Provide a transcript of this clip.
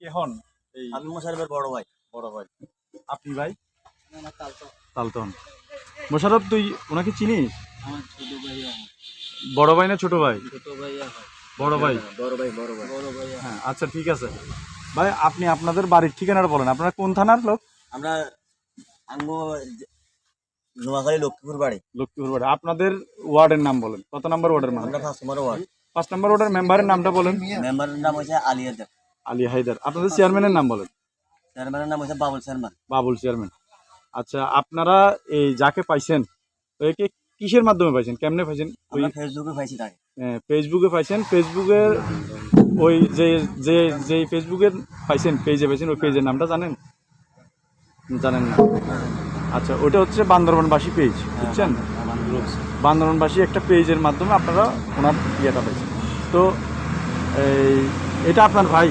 কে হন? এই আমি মোশাররফের বড় ভাই। বড় ভাই। আপনি ভাই? আমার তালতো। তালতন। মোশাররফ, তুই ওনাকে চিনিস? আমার ছোট ভাই হয়। বড় ভাই না ছোট ভাই? ছোট ভাই হয়। বড় ভাই। বড় ভাই বড় ভাই। বড় ভাই। হ্যাঁ, আচ্ছা ঠিক আছে ভাই। আপনি আপনাদের বাড়ির ঠিকানাটা বলেন। আপনারা কোন থানার লোক? আমরা আঙ্গু নোয়াখালী লক্ষ্মীপুর বাড়ি। লক্ষ্মীপুর বাড়ি। আপনাদের ওয়ার্ডের নাম বলেন। কত নম্বর ওয়ার্ডের মানুষ? আমরা 5 নম্বর ওয়ার্ড। 5 নম্বর ওয়ার্ডের মেম্বারের নামটা বলেন। মেম্বারের নাম হচ্ছে আলী হায়দার। আলী হায়দার। আপনাদের চেয়ারম্যানের নাম বলেন। চেয়ারম্যানের নাম হচ্ছে বাবুল শর্মা। বাবুল চেয়ারম্যান। আচ্ছা, আপনারা এই যাকে পাইছেন একে কিসের মাধ্যমে পাইছেন, কেমনে পাইছেন? ওই আমরা ফেসবুকে পাইছি তাকে। ফেসবুকে পাইছেন। ফেসবুকের ওই যে যে যে ফেসবুকের পাইছেন, পেজে পাইছেন, ওই পেজের নামটা জানেন? জানেন না? আচ্ছা, ওটা হচ্ছে বান্দরবানবাসী পেজ, বুঝছেন? বান্দরবানবাসী একটা পেজের মাধ্যমে আপনারা ওনার ইয়েটা পাইছেন। তো এটা আপনার ভাই?